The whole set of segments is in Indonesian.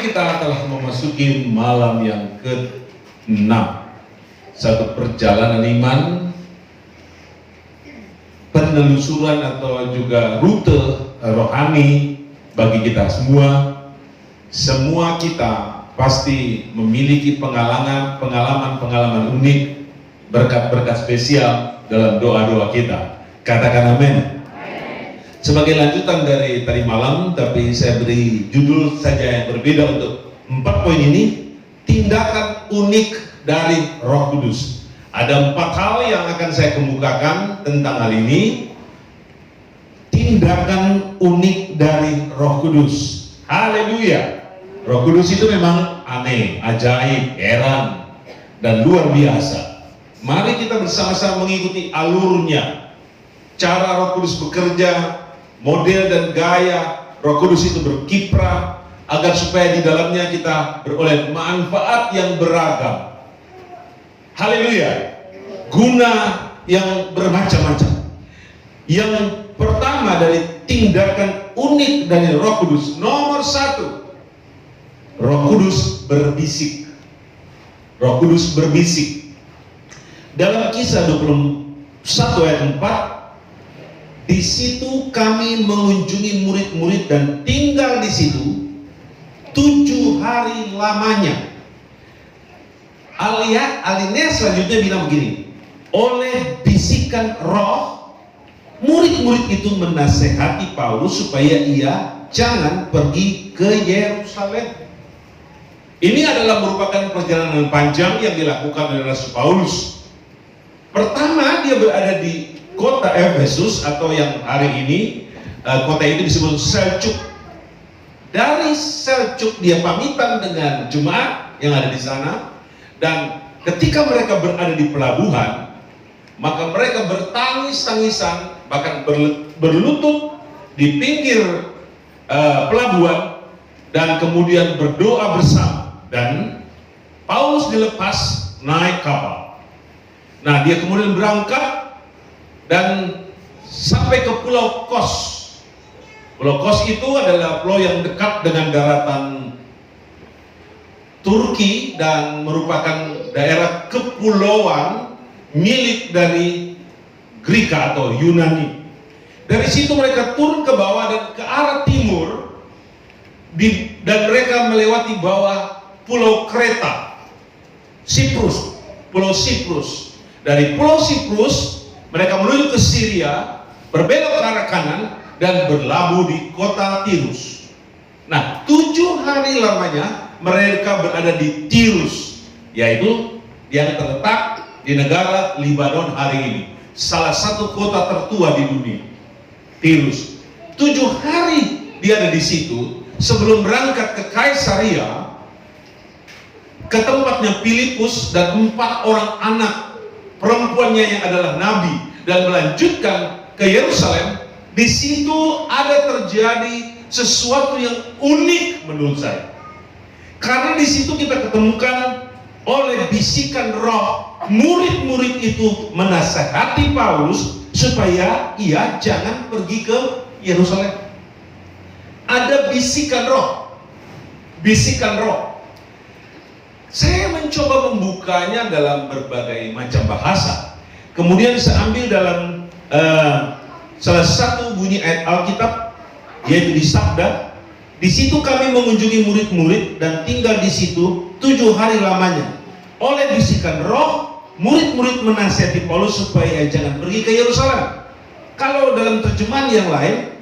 kita telah memasuki malam yang ke-6, satu perjalanan iman, penelusuran atau juga rute rohani bagi kita semua. Semua kita pasti memiliki pengalaman unik, berkat-berkat spesial dalam doa-doa kita. Katakan amin. Sebagai lanjutan dari tadi malam, tapi saya beri judul saja yang berbeda untuk 4 poin ini, tindakan unik dari Roh Kudus. Ada 4 hal yang akan saya kemukakan tentang hal ini. Tindakan unik dari Roh Kudus. Haleluya. Roh Kudus itu memang aneh, ajaib, heran, dan luar biasa. Mari kita bersama-sama mengikuti alurnya, cara Roh Kudus bekerja, model dan gaya Roh Kudus itu berkiprah, agar supaya di dalamnya kita beroleh manfaat yang beragam. Haleluya. Guna yang bermacam-macam. Yang pertama dari tindakan unik dari Roh Kudus, nomor 1, Roh Kudus berbisik. Roh Kudus berbisik. Dalam Kisah 21 ayat 4, di situ kami mengunjungi murid-murid dan tinggal di situ 7 hari lamanya. Alinea selanjutnya bilang begini, oleh bisikan Roh, murid-murid itu menasehati Paulus supaya ia jangan pergi ke Yerusalem. Ini adalah merupakan perjalanan panjang yang dilakukan oleh Rasul Paulus. Pertama, dia berada di kota Efesus, atau yang hari ini kota itu disebut Seljuk. Dari Seljuk dia pamitan dengan jemaat yang ada di sana, dan ketika mereka berada di pelabuhan, maka mereka bertangis-tangisan, bahkan berlutut di pinggir pelabuhan, dan kemudian berdoa bersama. Dan Paulus dilepas naik kapal. Nah, dia kemudian berangkat dan sampai ke Pulau Kos. Pulau Kos itu adalah pulau yang dekat dengan daratan Turki dan merupakan daerah kepulauan milik dari Greka atau Yunani. Dari situ mereka turun ke bawah dan ke arah timur, dan mereka melewati bawah Pulau Kreta, Siprus, Pulau Siprus. Dari Pulau Siprus mereka menuju ke Syria, berbelok ke arah kanan, dan berlabuh di kota Tirus. Nah, 7 hari lamanya mereka berada di Tirus, yaitu yang terletak di negara Lebanon hari ini, salah satu kota tertua di dunia, Tirus. 7 hari dia ada di situ sebelum berangkat ke Kaisaria, ke tempatnya Filipus dan 4 orang anak perempuannya yang adalah nabi, dan melanjutkan ke Yerusalem. Di situ ada terjadi sesuatu yang unik menurut saya, karena di situ kita ketemukan oleh bisikan Roh, murid-murid itu menasehati Paulus supaya ia jangan pergi ke Yerusalem. Ada bisikan Roh, bisikan Roh. Saya mencoba membukanya dalam berbagai macam bahasa. Kemudian saya ambil dalam salah satu bunyi ayat Alkitab, yaitu di Sabda. Di situ kami mengunjungi murid-murid dan tinggal di situ 7 hari lamanya. Oleh bisikan Roh, murid-murid menasihati Paulus supaya jangan pergi ke Yerusalem. Kalau dalam terjemahan yang lain,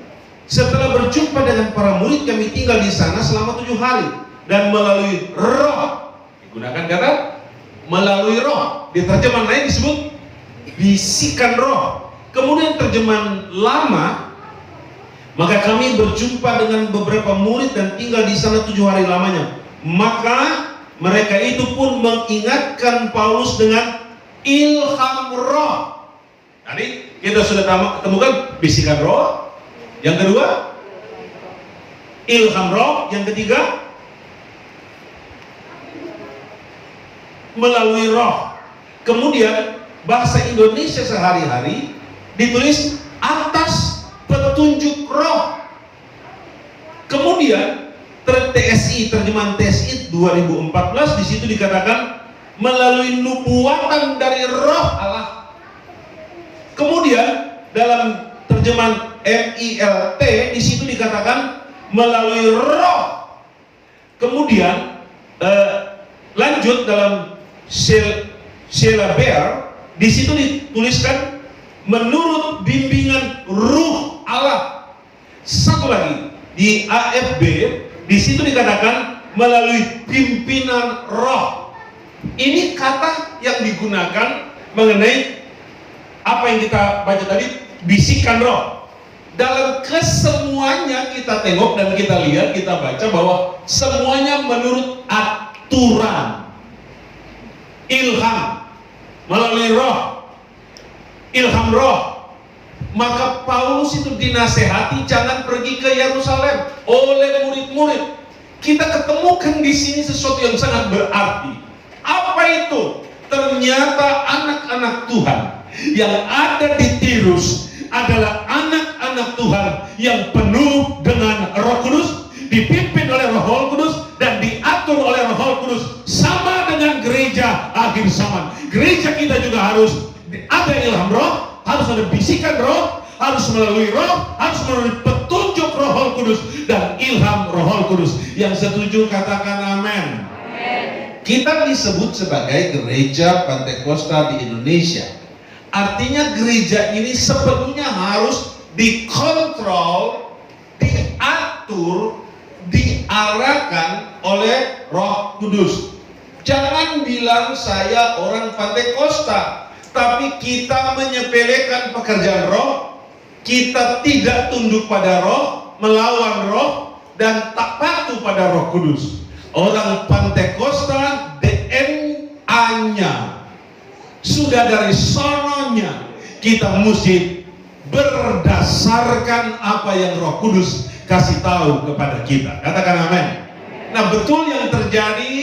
setelah berjumpa dengan para murid, kami tinggal di sana selama 7 hari, dan melalui Roh, gunakan kata melalui Roh. Di terjemahan lain disebut bisikan Roh. Kemudian terjemahan lama, maka kami berjumpa dengan beberapa murid dan tinggal di sana 7 hari lamanya. Maka mereka itu pun mengingatkan Paulus dengan ilham Roh. Tadi kita sudah temukan bisikan Roh. Yang kedua, ilham Roh. Yang ketiga, melalui Roh. Kemudian bahasa Indonesia sehari-hari ditulis atas petunjuk Roh. Kemudian TSI, terjemahan terjemahan TSI 2014 di situ dikatakan melalui nubuatan dari Roh Allah. Kemudian dalam terjemahan MILT di situ dikatakan melalui Roh. Kemudian lanjut dalam Sheila Bear di situ dituliskan menurut bimbingan Ruh Allah. Satu lagi di AFB di situ dikatakan melalui pimpinan Roh. Ini kata yang digunakan mengenai apa yang kita baca tadi, bisikan Roh. Dalam kesemuanya kita tengok dan kita lihat, kita baca bahwa semuanya menurut aturan, ilham melalui Roh, ilham Roh. Maka Paulus itu dinasehati jangan pergi ke Yerusalem oleh murid-murid. Kita ketemukan di sini sesuatu yang sangat berarti. Apa itu? Ternyata anak-anak Tuhan yang ada di Tirus adalah anak-anak Tuhan yang penuh dengan Roh Kudus, dipimpin oleh Roh Kudus dan diatur oleh Roh Kudus, sama dengan gereja akhir zaman. Gereja kita juga harus ada ilham Roh, harus ada bisikan Roh, harus melalui Roh, harus melalui petunjuk Roh Kudus dan ilham Roh Kudus. Yang setuju katakan amin. Kita disebut sebagai gereja Pentakosta di Indonesia. Artinya gereja ini sepenuhnya harus dikontrol, diatur, diarahkan oleh Roh Kudus. Jangan bilang saya orang Pentakosta, tapi kita menyepelekan pekerjaan Roh, kita tidak tunduk pada Roh, melawan Roh, dan tak patuh pada Roh Kudus. Orang Pentakosta DNA-nya sudah dari sononya, kita mesti berdasarkan apa yang Roh Kudus kasih tahu kepada kita. Katakan amin. Nah, betul yang terjadi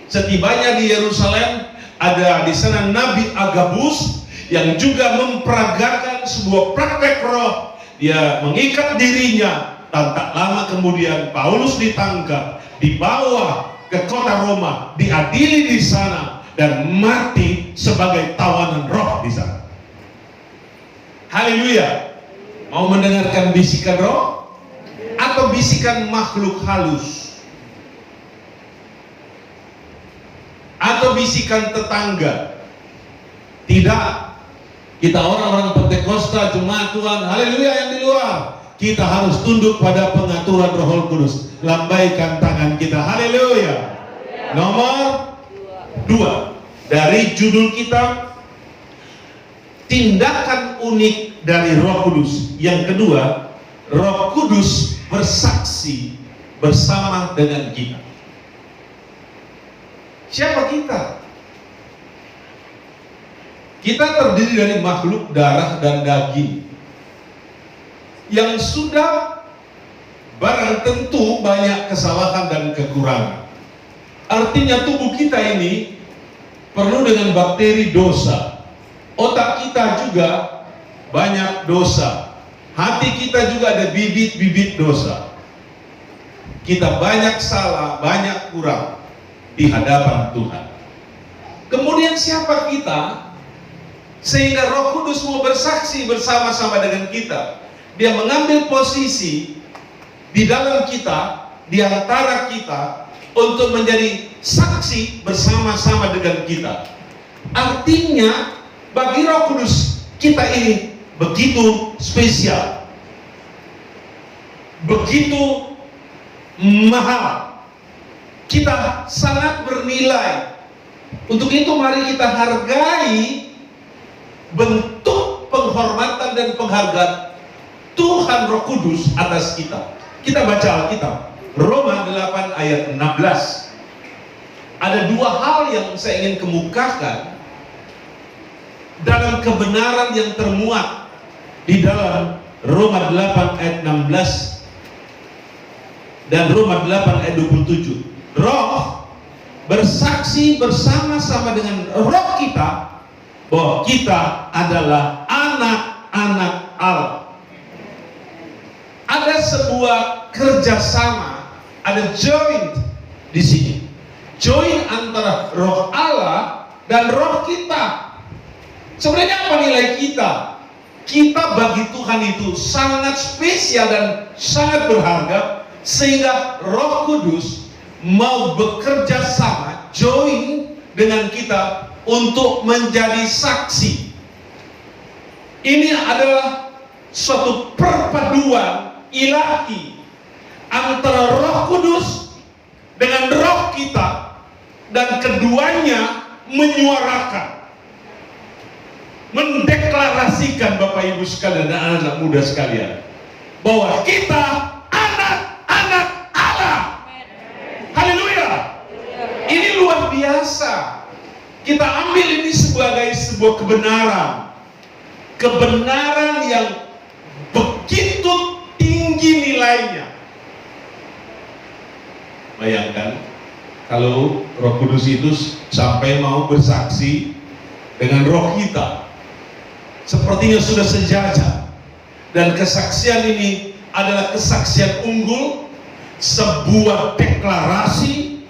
setibanya di Yerusalem, ada di sana Nabi Agabus yang juga memperagakan sebuah praktek roh. Dia mengikat dirinya. Tak lama kemudian Paulus ditangkap, dibawa ke kota Roma, diadili di sana dan mati sebagai tawanan roh di sana. Haleluya. Mau mendengarkan bisikan roh atau bisikan makhluk halus? Atau bisikan tetangga? Tidak. Kita orang-orang Pentakosta, jemaat Tuhan, haleluya yang di luar, kita harus tunduk pada pengaturan Roh Kudus. Lambaikan tangan kita, haleluya. Nomor 2 dari judul kita, tindakan unik dari Roh Kudus. Yang kedua, Roh Kudus bersaksi bersama dengan kita. Siapa kita? Kita terdiri dari makhluk darah dan daging yang sudah barang tentu banyak kesalahan dan kekurangan. Artinya tubuh kita ini penuh dengan bakteri dosa. Otak kita juga banyak dosa. Hati kita juga ada bibit-bibit dosa. Kita banyak salah, banyak kurang di hadapan Tuhan. Kemudian siapa kita? Sehingga Roh Kudus mau bersaksi bersama-sama dengan kita. Dia mengambil posisi di dalam kita, di antara kita, untuk menjadi saksi bersama-sama dengan kita. Artinya bagi Roh Kudus kita ini begitu spesial, begitu mahal, kita sangat bernilai. Untuk itu mari kita hargai bentuk penghormatan dan penghargaan Tuhan Roh Kudus atas kita. Kita baca Alkitab, Roma 8 ayat 16. Ada dua hal yang saya ingin kemukakan dalam kebenaran yang termuat di dalam Roma 8 ayat 16 dan Roma 8 ayat 27. Roh bersaksi bersama-sama dengan roh kita bahwa kita adalah anak-anak Allah. Ada sebuah kerjasama, ada joint di sini. Join antara roh Allah dan roh kita. Sebenarnya apa nilai kita? Kita bagi Tuhan itu sangat spesial dan sangat berharga, sehingga Roh Kudus mau bekerja sama, join dengan kita untuk menjadi saksi. Ini adalah suatu perpaduan ilahi antara Roh Kudus dengan roh kita, dan keduanya menyuarakan, mendeklarasikan, Bapak Ibu sekalian dan anak-anak muda sekalian, bahwa kita anak-anak Allah. Haleluya. Ini luar biasa. Kita ambil ini sebagai sebuah kebenaran yang begitu tinggi nilainya. Bayangkan kalau Roh Kudus itu sampai mau bersaksi dengan roh kita, sepertinya sudah sejajar. Dan kesaksian ini adalah kesaksian unggul, sebuah deklarasi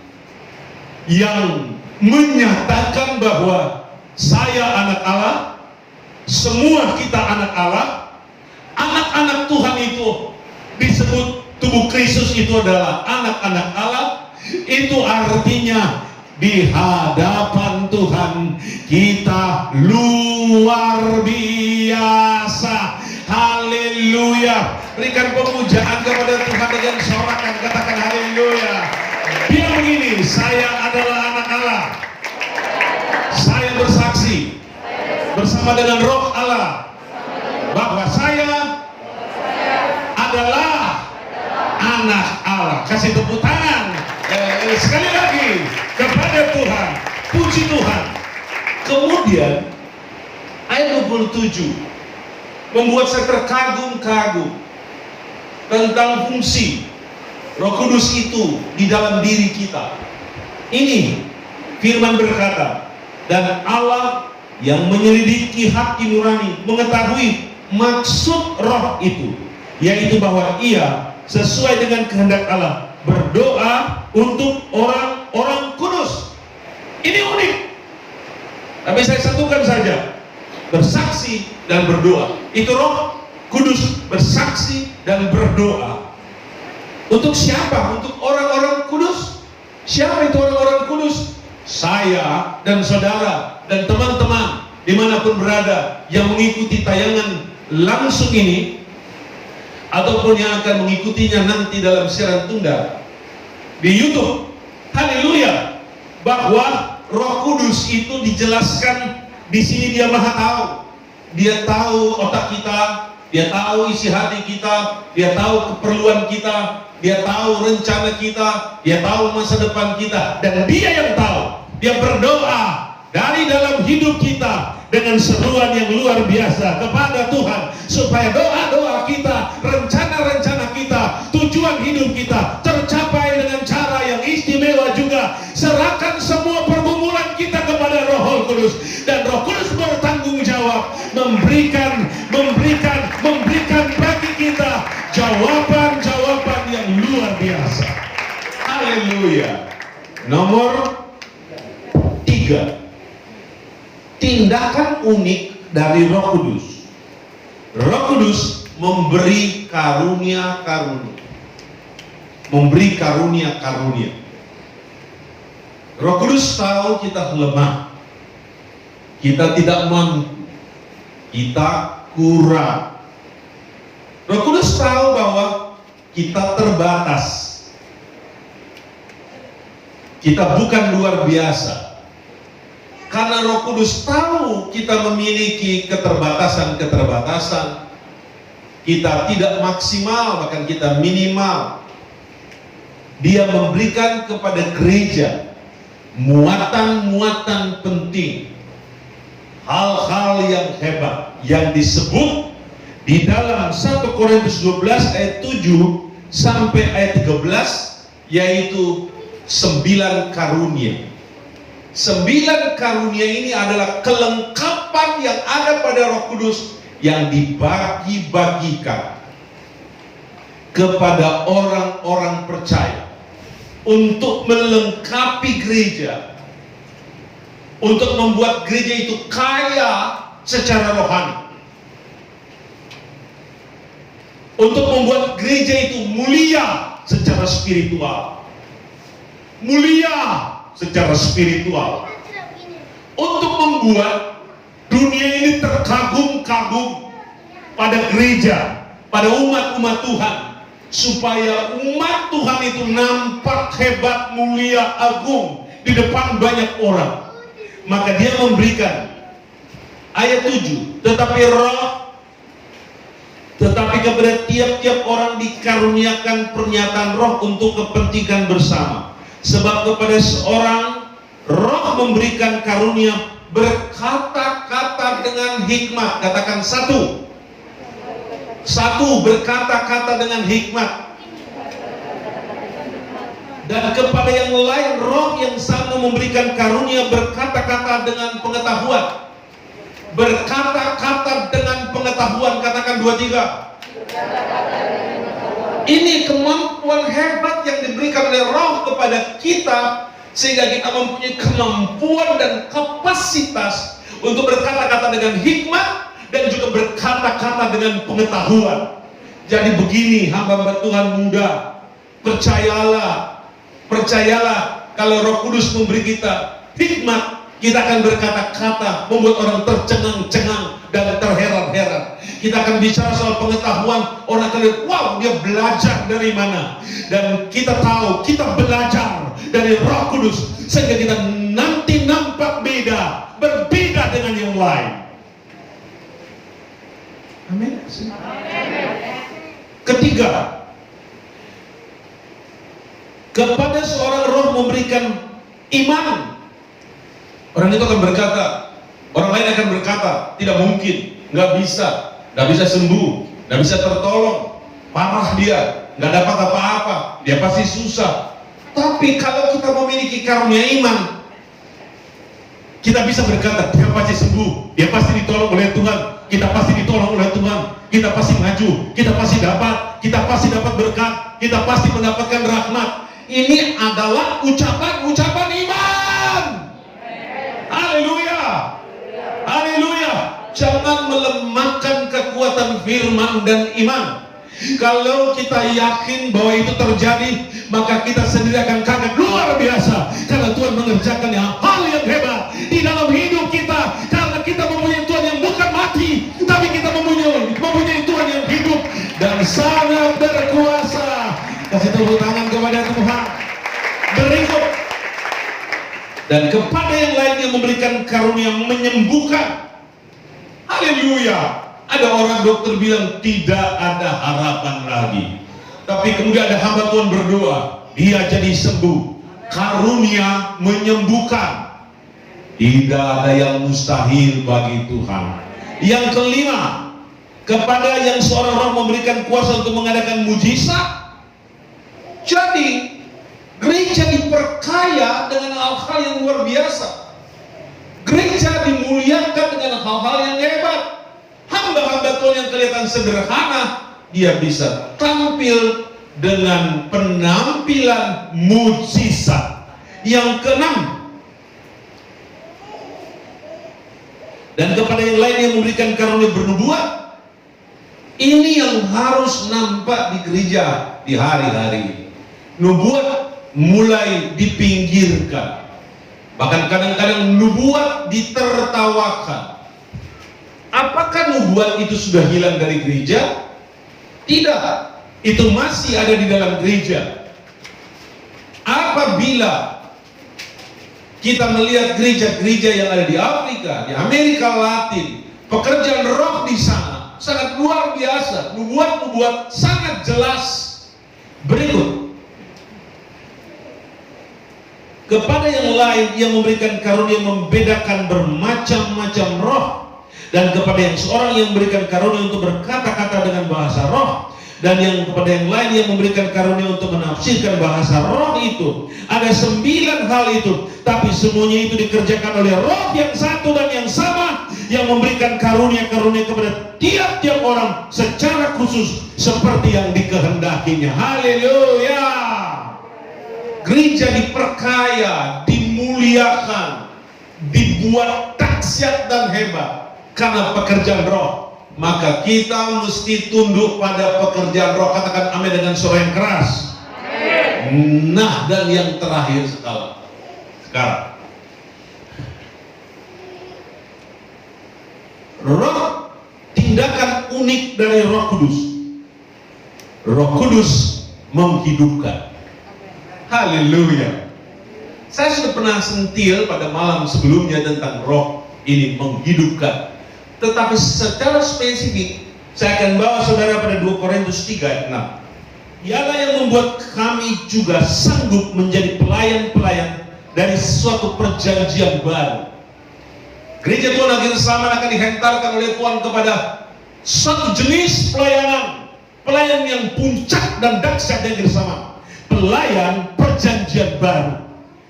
yang menyatakan bahwa saya anak Allah, semua kita anak Allah. Anak-anak Tuhan itu disebut tubuh Kristus itu adalah anak-anak Allah. Itu artinya di hadapan Tuhan kita luar biasa. Haleluya. Berikan pemujaan kepada Tuhan dengan sorakan, katakan haleluya. Dia begini, saya adalah anak Allah. Saya bersaksi bersama dengan roh Allah bahwa saya adalah anak Allah. Kasih tepuk tangan sekali lagi kepada Tuhan. Puji Tuhan. Kemudian ayat 27 membuat saya terkagum-kagum tentang fungsi Roh Kudus itu di dalam diri kita. Ini firman berkata, dan Allah yang menyelidiki hati nurani mengetahui maksud roh itu, yaitu bahwa ia sesuai dengan kehendak Allah berdoa untuk orang-orang kudus. Ini unik, tapi saya satukan saja, bersaksi dan berdoa. Itu Roh Kudus bersaksi dan berdoa. Untuk siapa? Untuk orang-orang kudus. Siapa itu orang-orang kudus? Saya dan saudara dan teman-teman dimanapun berada yang mengikuti tayangan langsung ini, ataupun yang akan mengikutinya nanti dalam siaran tunda di YouTube. Haleluya. Bahwa Roh Kudus itu dijelaskan di sini, dia maha tahu. Dia tahu otak kita, dia tahu isi hati kita, dia tahu keperluan kita, dia tahu rencana kita, dia tahu masa depan kita, dan dia yang tahu. Dia berdoa dari dalam hidup kita dengan seruan yang luar biasa kepada Tuhan, supaya doa-doa kita, rencana-rencana kita, tujuan hidup kita tercapai dengan cara yang istimewa juga. Serahkan semua pergumulan kita kepada Roh Kudus, dan Roh Kudus bertanggung jawab memberikan bagi kita jawaban-jawaban yang luar biasa. Haleluya. Nomor 3, tindakan unik dari Roh Kudus. Roh Kudus memberi karunia-karunia. Memberi karunia-karunia. Roh Kudus tahu kita lemah, kita tidak mampu, kita kurang. Roh Kudus tahu bahwa kita terbatas, kita bukan luar biasa. Karena Roh Kudus tahu kita memiliki keterbatasan-keterbatasan, kita tidak maksimal, bahkan kita minimal. Dia memberikan kepada gereja muatan-muatan penting, hal-hal yang hebat yang disebut di dalam 1 Korintus 12 ayat 7 sampai ayat 13, yaitu 9 karunia. 9 karunia ini adalah kelengkapan yang ada pada Roh Kudus yang dibagi-bagikan kepada orang-orang percaya. untuk melengkapi gereja, untuk membuat gereja itu kaya secara rohani, untuk membuat gereja itu mulia secara spiritual, untuk membuat dunia ini terkagum-kagum pada gereja, pada umat-umat Tuhan, supaya umat Tuhan itu nampak hebat, mulia, agung di depan banyak orang. Maka dia memberikan ayat 7, tetapi kepada tiap-tiap orang dikaruniakan pernyataan roh untuk kepentingan bersama. Sebab kepada seorang roh memberikan karunia berkata-kata dengan hikmat. Katakan satu berkata-kata dengan hikmat. Dan kepada yang lain roh yang sama memberikan karunia berkata-kata dengan pengetahuan. Berkata-kata dengan pengetahuan. Katakan 2, 3. Ini kemampuan hebat yang diberikan oleh roh kepada kita, sehingga kita mempunyai kemampuan dan kapasitas untuk berkata-kata dengan hikmat dan juga berkata-kata dengan pengetahuan. Jadi begini hamba-hamba Tuhan muda, percayalah kalau Roh Kudus memberi kita hikmat, kita akan berkata-kata membuat orang tercengang-cengang dan terheran-heran. Kita akan bicara soal pengetahuan, orang akan lihat, wow, dia belajar dari mana. Dan kita tahu, kita belajar dari Roh Kudus, sehingga kita nanti nampak berbeda dengan yang lain. Amin. Ketiga, kepada seorang roh memberikan iman. Orang itu akan berkata, orang lain akan berkata, tidak mungkin, nggak bisa sembuh, nggak bisa tertolong, parah dia, nggak dapat apa-apa, dia pasti susah. Tapi kalau kita memiliki karunia iman, kita bisa berkata, dia pasti sembuh, dia pasti ditolong oleh Tuhan, kita pasti ditolong oleh Tuhan, kita pasti maju, kita pasti dapat berkat, kita pasti mendapatkan rahmat. Ini adalah ucapan-ucapan iman. Haleluya, haleluya. Jangan melemahkan kekuatan firman dan iman. Kalau kita yakin bahwa itu terjadi, maka kita sendiri akan kaget luar biasa, karena Tuhan mengerjakan hal yang hebat di dalam hidup kita, karena kita mempunyai Tuhan yang bukan mati, tapi kita mempunyai Tuhan yang hidup dan sangat berkuasa. Kasih tepuk tangan kepada Tuhan. Berikut, dan kepada yang lain yang memberikan karunia menyembuhkan. Haleluya. Ada orang dokter bilang tidak ada harapan lagi, tapi kemudian ada hamba Tuhan berdoa, dia jadi sembuh. Karunia menyembuhkan. Tidak ada yang mustahil bagi Tuhan. Yang kelima, kepada yang seorang roh memberikan kuasa untuk mengadakan mujizat. Jadi gereja diperkaya dengan hal-hal yang luar biasa. Gereja dimuliakan dengan hal-hal yang hebat. Hamba-hamba Tuhan yang kelihatan sederhana, dia bisa tampil dengan penampilan mujizat. Yang keenam, dan kepada yang lain yang memberikan karunia bernubuat. Ini yang harus nampak di gereja di hari-hari. Nubuat mulai dipinggirkan, bahkan kadang-kadang nubuat ditertawakan. Apakah nubuat itu sudah hilang dari gereja? Tidak, itu masih ada di dalam gereja. Apabila kita melihat gereja-gereja yang ada di Afrika, di Amerika Latin, pekerjaan roh di sana sangat luar biasa. Nubuat-nubuat sangat jelas. Berikut, kepada yang lain yang memberikan karunia membedakan bermacam-macam roh, dan kepada yang seorang yang memberikan karunia untuk berkata-kata dengan bahasa roh, dan yang kepada yang lain yang memberikan karunia untuk menafsirkan bahasa roh itu. Ada 9 hal itu, tapi semuanya itu dikerjakan oleh roh yang satu dan yang sama, yang memberikan karunia-karunia kepada tiap-tiap orang secara khusus seperti yang dikehendakinya. Haleluya. gereja diperkaya, dimuliakan, dibuat dahsyat dan hebat karena pekerjaan roh, maka kita mesti tunduk pada pekerjaan roh. Katakan amin dengan suara yang keras. Nah, dan yang terakhir sekarang, roh, tindakan unik dari Roh Kudus. Roh Kudus menghidupkan. Haleluya. Saya sudah pernah sentil pada malam sebelumnya tentang roh ini menghidupkan. Tetapi secara spesifik saya akan bawa saudara pada 2 Korintus 3 ayat 6. Ialah yang membuat kami juga sanggup menjadi pelayan-pelayan dari suatu perjanjian baru. Gereja Tuhan Agen Selamat akan dihantarkan oleh Tuhan kepada satu jenis pelayanan, pelayan yang puncak dan dahsyat yang bersama, pelayan perjanjian baru,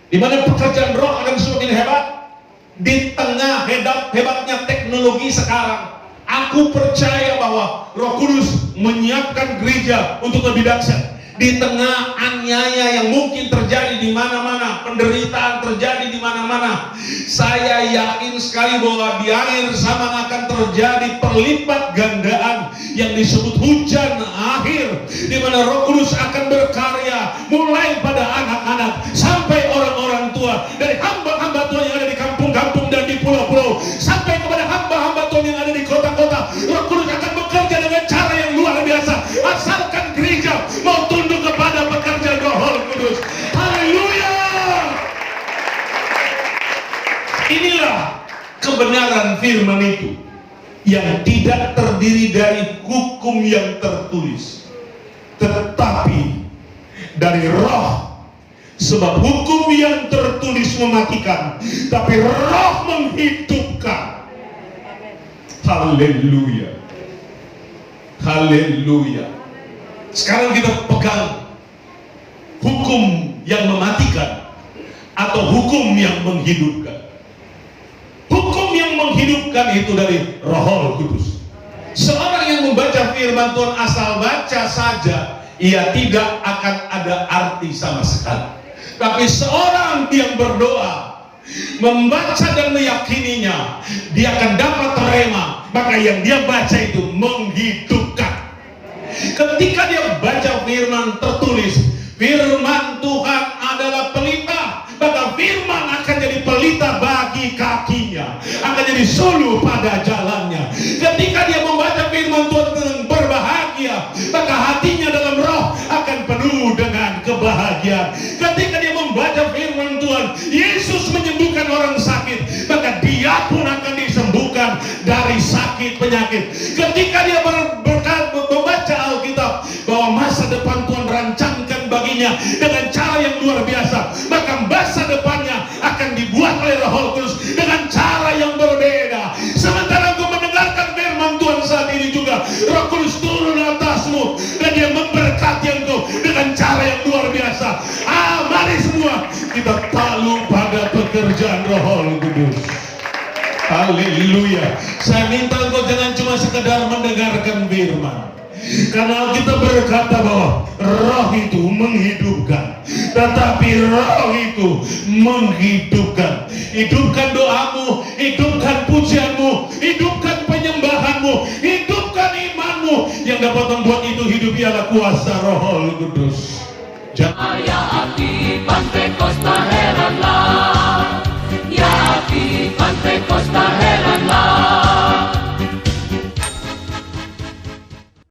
di mana pekerjaan roh akan semakin hebat di tengah hebatnya teknologi sekarang. Aku percaya bahwa Roh Kudus menyiapkan gereja untuk lebih dahsyat. Di tengah aniaya yang mungkin terjadi di mana-mana, penderitaan terjadi di mana-mana, saya yakin sekali bahwa di akhir zaman akan terjadi perlipat gandaan yang disebut hujan akhir, di mana Roh Kudus akan berkarya mulai pada anak-anak sampai orang-orang tua, dari hamba-hamba Tuhan yang ada di kampung-kampung dan di pulau-pulau sampai kepada hamba-hamba Tuhan yang ada di kota-kota. Roh Kudus akan bekerja dengan cara yang luar biasa, asalkan gereja mau tunduk kepada pekerjaan Roh Kudus. Haleluya. Inilah kebenaran firman itu yang tidak terdiri dari hukum yang tertulis, tetapi dari roh. Sebab hukum yang tertulis mematikan, tapi roh menghidupkan. Haleluya. Haleluya. Sekarang kita pegang hukum yang mematikan atau hukum yang menghidupkan. Hukum yang menghidupkan itu dari Roh Kudus. Seorang yang membaca firman Tuhan asal baca saja, ia tidak akan ada arti sama sekali. Tapi seorang yang berdoa, membaca dan meyakininya, dia akan dapat rema. Maka yang dia baca itu menghidupkan. Ketika dia baca firman tertulis, firman Tuhan adalah pelita, maka firman akan jadi pelita bagi kakinya, akan jadi suluh pada jalannya. Ketika dia membaca firman Tuhan dengan berbahagia, maka hatinya dalam roh akan penuh dengan kebahagiaan. Ketika dia membaca firman Tuhan, Yesus menyembuhkan orang sakit, maka dia pun akan disembuhkan dari sakit penyakit. Ketika dia membaca Alkitab bahwa masa depan Tuhan rancangkan baginya dengan cara yang luar biasa, maka masa depannya akan dibuat oleh Roh Kudus dengan cara yang berbeda. Sementara engkau mendengarkan firman Tuhan saat ini juga, Roh Kudus turun atasmu dan dia memberkati engkau dengan cara yang luar biasa. Mari semua kita takluk pada pekerjaan Roh Kudus. Haleluya. Saya minta engkau jangan cuma sekedar mendengarkan firman, karena kita berkata bahwa roh itu menghidupkan, tetapi roh itu menghidupkan. Hidupkan doamu, hidupkan pujianmu, hidupkan penyembahanmu, hidupkan imanmu. Yang dapat membuat itu hidup ialah kuasa Roh Kudus. Jangan